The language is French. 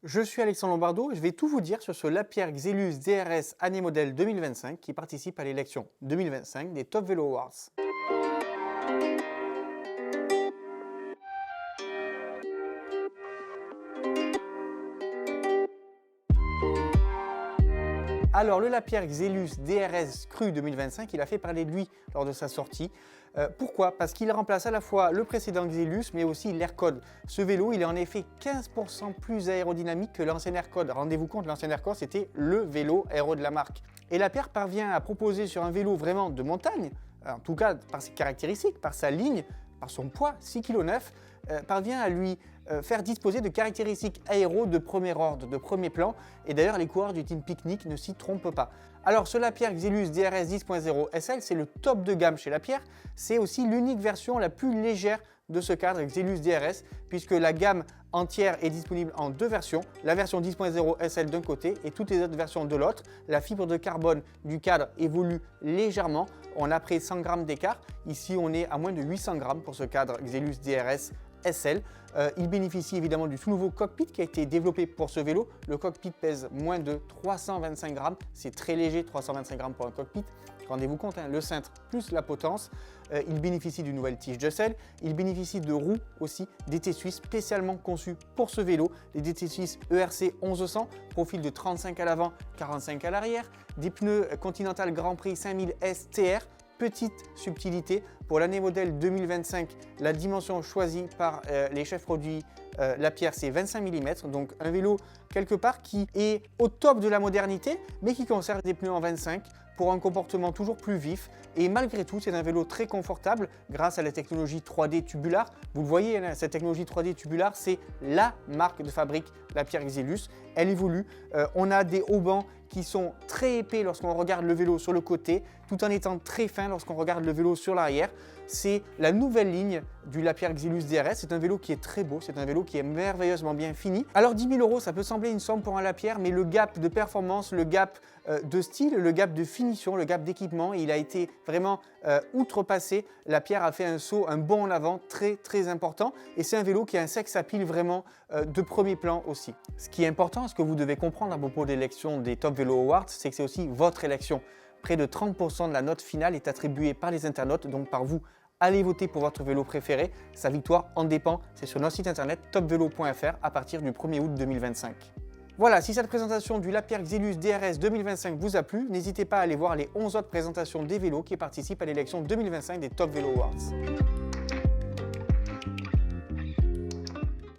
Je suis Alexandre Lombardo et je vais tout vous dire sur ce Lapierre Xelus DRS année modèle 2025 qui participe à l'élection 2025 des Top Vélo Awards. Alors le Lapierre Xelus DRS Cru 2025, il a fait parler de lui lors de sa sortie. Pourquoi? Parce qu'il remplace à la fois le précédent Xelus mais aussi l'Aircode. Ce vélo, il est en effet 15% plus aérodynamique que l'ancien Aircode. Rendez-vous compte, l'ancien Aircode, c'était le vélo aéro de la marque. Et Lapierre parvient à proposer sur un vélo vraiment de montagne, en tout cas par ses caractéristiques, par sa ligne, par son poids, 6,9 kg, parvient à lui faire disposer de caractéristiques aéro de premier ordre, de premier plan. Et d'ailleurs, les coureurs du team Picnic ne s'y trompent pas. Alors, ce Lapierre Xelus DRS 10.0 SL, c'est le top de gamme chez Lapierre. C'est aussi l'unique version la plus légère de ce cadre Xelus DRS, puisque la gamme entière est disponible en deux versions, la version 10.0 SL d'un côté et toutes les autres versions de l'autre. La fibre de carbone du cadre évolue légèrement, on a près 100 grammes d'écart. Ici, on est à moins de 800 grammes pour ce cadre Xelus DRS SL. Il bénéficie évidemment du tout nouveau cockpit qui a été développé pour ce vélo. Le cockpit pèse moins de 325 grammes, c'est très léger, 325 grammes pour un cockpit. Rendez-vous compte, hein, le cintre plus la potence. Il bénéficie d'une nouvelle tige de selle. Il bénéficie de roues aussi, DT Suisse spécialement conçues pour ce vélo. Les DT Suisse ERC 1100, profil de 35 à l'avant, 45 à l'arrière. Des pneus Continental Grand Prix 5000 STR. Petite subtilité, pour l'année modèle 2025, la dimension choisie par les chefs produits Lapierre, c'est 25 mm, donc un vélo quelque part qui est au top de la modernité, mais qui conserve des pneus en 25 pour un comportement toujours plus vif. Et malgré tout, c'est un vélo très confortable grâce à la technologie 3D tubular. Vous le voyez, cette technologie 3D tubular, c'est la marque de fabrique Lapierre Xelus. Elle évolue. On a des haubans qui sont très épais lorsqu'on regarde le vélo sur le côté, tout en étant très fin lorsqu'on regarde le vélo sur l'arrière. C'est la nouvelle ligne du Lapierre Xelus DRS. C'est un vélo qui est très beau, c'est un vélo qui est merveilleusement bien fini. Alors 10 000 €, ça peut sembler une somme pour un Lapierre, mais le gap de performance, le gap de style, le gap de finition, le gap d'équipement, il a été vraiment outrepassé. Lapierre a fait un saut, un bond en avant très important. Et c'est un vélo qui a un sex appeal vraiment de premier plan aussi. Ce qui est important, ce que vous devez comprendre à propos de l'élection des Top Vélo Awards, c'est que c'est aussi votre élection. Près de 30% de la note finale est attribuée par les internautes, donc par vous. Allez voter pour votre vélo préféré. Sa victoire en dépend. C'est sur notre site internet topvelo.fr à partir du 1er août 2025. Voilà, si cette présentation du Lapierre Xelus DRS 2025 vous a plu, n'hésitez pas à aller voir les 11 autres présentations des vélos qui participent à l'élection 2025 des Top Vélo Awards.